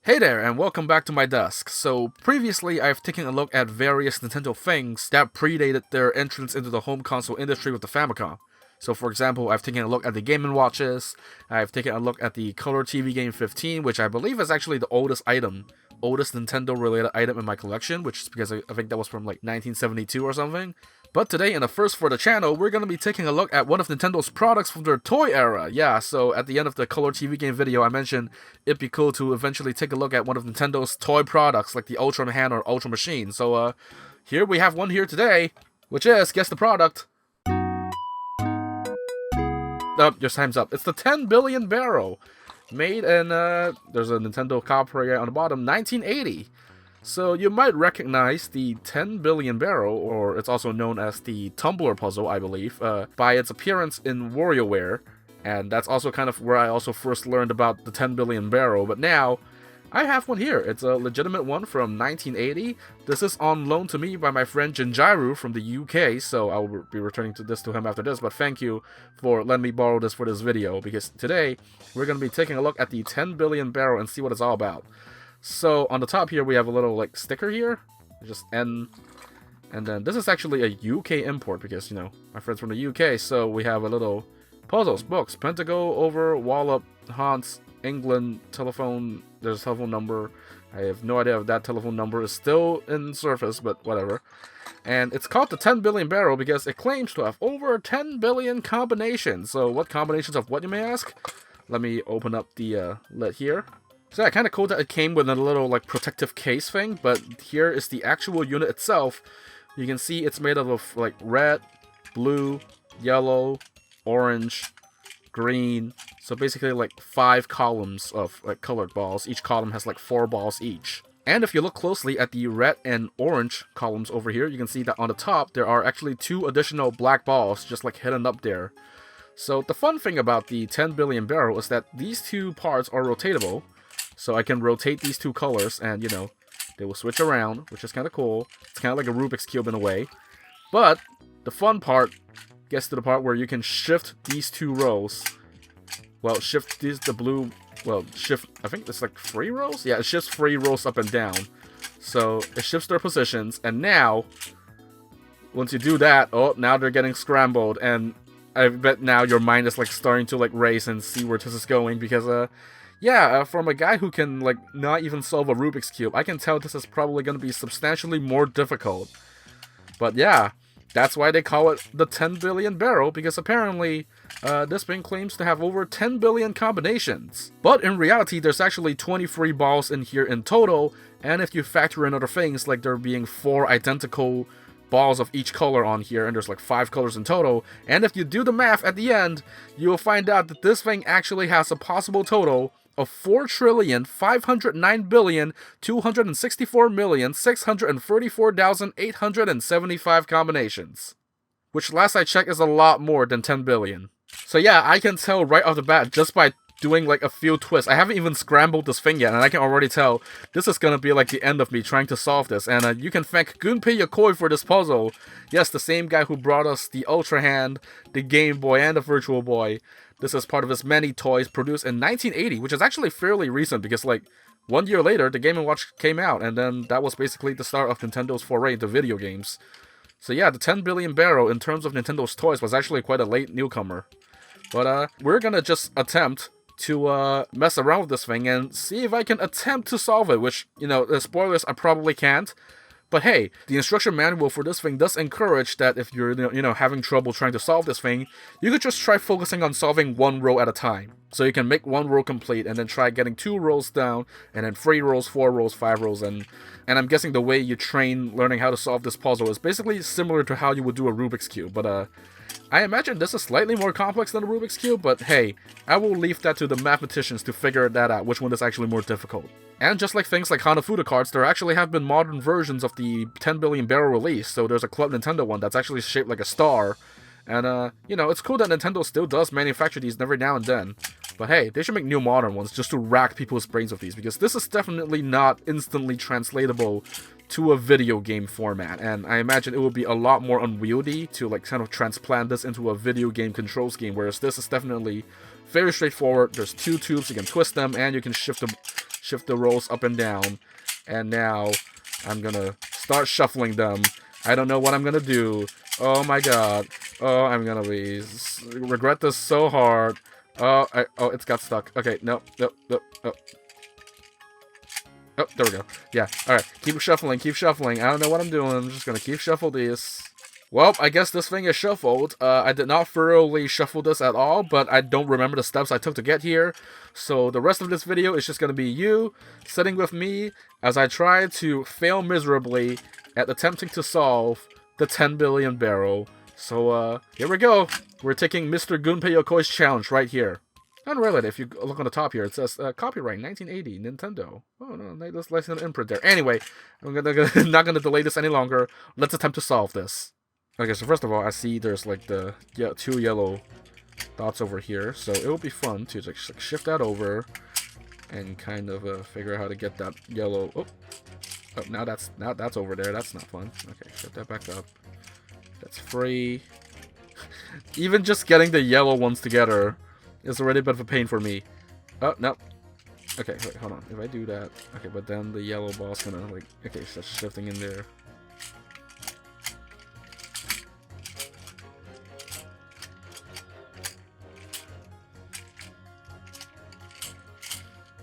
Hey there, and welcome back to my desk. So, previously I've taken a look at various Nintendo things that predated their entrance into the home console industry with the Famicom. So, for example, I've taken a look at the Game & Watches, I've taken a look at the Color TV Game 15, which I believe is actually the oldest Nintendo-related item in my collection, which is because I think that was from like 1972 or something. But today, in a first for the channel, we're going to be taking a look at one of Nintendo's products from their toy era. Yeah, so at the end of the Color TV Game video, I mentioned it'd be cool to eventually take a look at one of Nintendo's toy products, like the Ultra Hand or Ultra Machine. So, here we have one here today, which is, guess the product. Oh, your time's up. It's the 10 billion barrel. Made in, there's a Nintendo copyright on the bottom, 1980. So you might recognize the 10 billion barrel, or it's also known as the tumbler puzzle, I believe, by its appearance in WarioWare. And that's also kind of where I also first learned about the 10 billion barrel. But now, I have one here. It's a legitimate one from 1980. This is on loan to me by my friend Jinjiru from the UK, so I will be returning to him after this. But thank you for letting me borrow this for this video, because today, we're going to be taking a look at the 10 billion barrel and see what it's all about. So, on the top here, we have a little, like, sticker here. Just N. And then, this is actually a UK import, because, you know, my friend's from the UK. So, we have a little puzzles, books, Pentago, over, Wallop, Haunts, England, telephone. There's a telephone number. I have no idea if that telephone number is still in Surface, but whatever. And it's called the 10 billion barrel because it claims to have over 10 billion combinations. So, what combinations of what, you may ask? Let me open up the lid here. So yeah, kind of cool that it came with a little like protective case thing, but here is the actual unit itself. You can see it's made up of like red, blue, yellow, orange, green. So basically like 5 columns of like colored balls. Each column has like 4 balls each. And if you look closely at the red and orange columns over here, you can see that on the top there are actually 2 additional black balls just like hidden up there. So the fun thing about the 10 billion barrel is that these 2 parts are rotatable. So I can rotate these 2 colors and, you know, they will switch around, which is kind of cool. It's kind of like a Rubik's Cube in a way. But the fun part gets to the part where you can shift these 2 rows. Well, shift shift, I think it's like 3 rows? Yeah, it shifts 3 rows up and down. So it shifts their positions, and now, once you do that, oh, now they're getting scrambled, and I bet now your mind is like starting to like race and see where this is going, because, yeah, from a guy who can, like, not even solve a Rubik's Cube, I can tell this is probably going to be substantially more difficult. But yeah, that's why they call it the 10 billion barrel, because apparently, this thing claims to have over 10 billion combinations. But in reality, there's actually 23 balls in here in total, and if you factor in other things, like there being 4 identical balls of each color on here, and there's like 5 colors in total, and if you do the math at the end, you'll find out that this thing actually has a possible total of 4,509,264,634,875 combinations. Which, last I checked, is a lot more than 10 billion. So yeah, I can tell right off the bat, just by doing like a few twists. I haven't even scrambled this thing yet, and I can already tell this is gonna be like the end of me trying to solve this. And you can thank Gunpei Yokoi for this puzzle. Yes, the same guy who brought us the Ultra Hand, the Game Boy, and the Virtual Boy. This is part of his many toys produced in 1980, which is actually fairly recent because, like, 1 year later, the Game & Watch came out, and then that was basically the start of Nintendo's foray into video games. So yeah, the 10 billion barrel in terms of Nintendo's toys was actually quite a late newcomer. But we're gonna just attempt to mess around with this thing and see if I can attempt to solve it, which, you know, the spoilers, I probably can't. But hey, the instruction manual for this thing does encourage that if you're, you know, having trouble trying to solve this thing, you could just try focusing on solving 1 row at a time. So you can make 1 row complete and then try getting 2 rows down, and then 3 rows, 4 rows, 5 rows, and I'm guessing the way you train learning how to solve this puzzle is basically similar to how you would do a Rubik's Cube. But I imagine this is slightly more complex than a Rubik's Cube, but hey, I will leave that to the mathematicians to figure that out, which one is actually more difficult. And just like things like Hanafuda cards, there actually have been modern versions of the 10 billion barrel release. So there's a Club Nintendo one that's actually shaped like a star. And, you know, it's cool that Nintendo still does manufacture these every now and then. But hey, they should make new modern ones just to rack people's brains with these, because this is definitely not instantly translatable to a video game format, and I imagine it would be a lot more unwieldy to like kind of transplant this into a video game control scheme, whereas this is definitely very straightforward. There's 2 tubes, you can twist them, and you can shift shift the rolls up and down. And now I'm gonna start shuffling them. I don't know what I'm gonna do. Oh my god. Oh, I'm gonna regret this so hard. Oh, it's got stuck. Okay, no. Oh, there we go. Yeah, alright. Keep shuffling, keep shuffling. I don't know what I'm doing. I'm just gonna keep shuffle these. Well, I guess this thing is shuffled. I did not thoroughly shuffle this at all, but I don't remember the steps I took to get here. So the rest of this video is just going to be you sitting with me as I try to fail miserably at attempting to solve the 10 billion barrel. So here we go. We're taking Mr. Gunpei Yokoi's challenge right here. Unrelated, if you look on the top here, it says copyright 1980 Nintendo. Oh no, let's license an imprint there. Anyway, I'm not gonna delay this any longer. Let's attempt to solve this. Okay, so first of all, I see there's like the two yellow dots over here, so it will be fun to like shift that over and kind of figure out how to get that yellow. Oh, now that's over there. That's not fun. Okay, shift that back up. That's free. Even just getting the yellow ones together is already a bit of a pain for me. Oh no. Okay, wait, hold on. If I do that, okay, but then the yellow ball's gonna like okay, so shifting in there.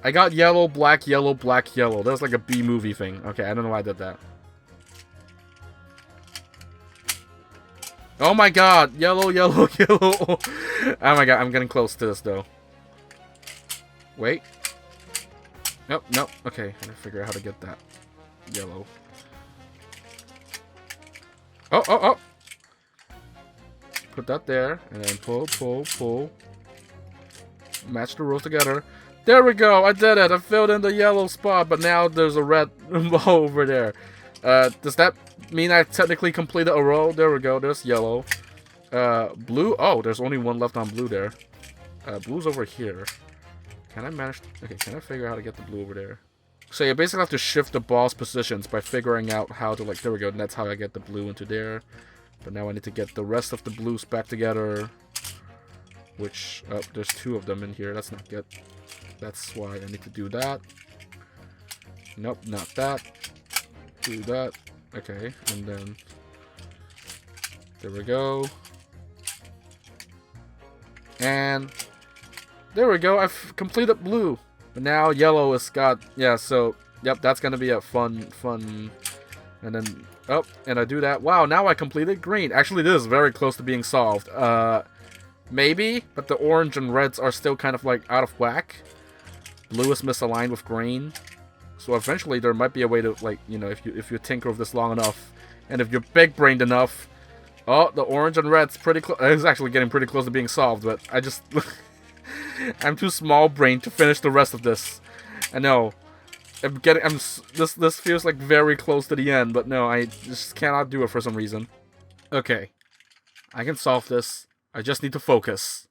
I got yellow, black, yellow, black, yellow. That was like a B movie thing. Okay, I don't know why I did that. Oh my god! Yellow, yellow, yellow. Oh my god, I'm getting close to this though. Wait. Nope, nope. Okay, I gotta figure out how to get that yellow. Oh! Put that there, and then pull, pull, pull. Match the rows together. There we go, I did it. I filled in the yellow spot, but now there's a red ball over there. Does that mean I technically completed a row? There we go, there's yellow. Blue, oh, there's only one left on blue there. Blue's over here. Can I manage, okay, can I figure out how to get the blue over there? So you basically have to shift the ball's positions by figuring out how to, like, there we go, and that's how I get the blue into there. But now I need to get the rest of the blues back together. Which, oh, there's two of them in here, that's not good. That's why I need to do that. Nope, not that. Do that. Okay, and then there we go. And there we go. I've completed blue. But now yellow has got, yeah, so yep, that's gonna be a fun. And then oh, and I do that. Wow, now I completed green. Actually, this is very close to being solved. Maybe, but the orange and reds are still kind of like out of whack. Blue is misaligned with green, so eventually there might be a way to, like, you know, if you tinker with this long enough, and if you're big-brained enough. Oh, the orange and red's pretty close. It's actually getting pretty close to being solved, but I just I'm too small-brained to finish the rest of this. I know. This feels like very close to the end, but no, I just cannot do it for some reason. Okay, I can solve this. I just need to focus.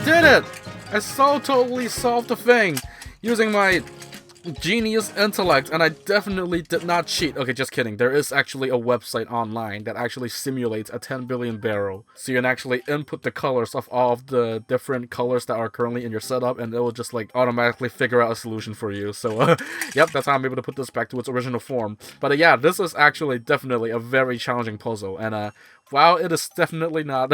Did it! I so totally solved the thing using my genius intellect, and I definitely did not cheat. Okay, just kidding. There is actually a website online that actually simulates a 10 billion barrel. So you can actually input the colors of all of the different colors that are currently in your setup, and it will just like automatically figure out a solution for you. So yep, that's how I'm able to put this back to its original form. But yeah, this is actually definitely a very challenging puzzle, and while it is definitely not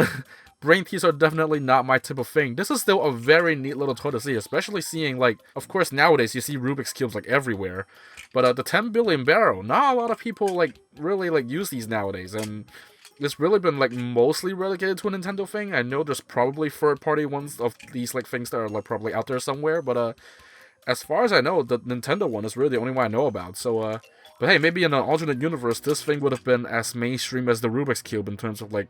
brain teas are definitely not my type of thing, this is still a very neat little toy to see, especially seeing, like, of course nowadays you see Rubik's Cubes like everywhere, but the 10 billion barrel, not a lot of people like really like use these nowadays, and it's really been like mostly relegated to a Nintendo thing. I know there's probably third-party ones of these like things that are like probably out there somewhere, but as far as I know, the Nintendo one is really the only one I know about. So, but hey, maybe in an alternate universe, this thing would have been as mainstream as the Rubik's Cube in terms of like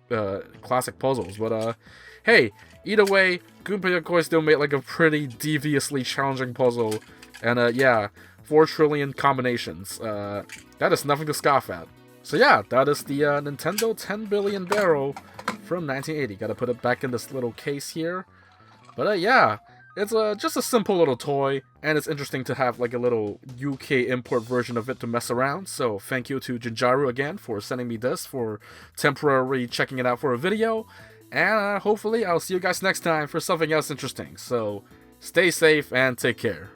classic puzzles. But hey, either way, Gunpei Yokoi still made like a pretty deviously challenging puzzle, and yeah, 4 trillion combinations. That is nothing to scoff at. So yeah, that is the Nintendo 10 billion barrel from 1980. Gotta put it back in this little case here. But yeah, it's just a simple little toy, and it's interesting to have like a little UK import version of it to mess around. So thank you to Jinjaru again for sending me this, for temporarily checking it out for a video. And hopefully I'll see you guys next time for something else interesting. So stay safe and take care.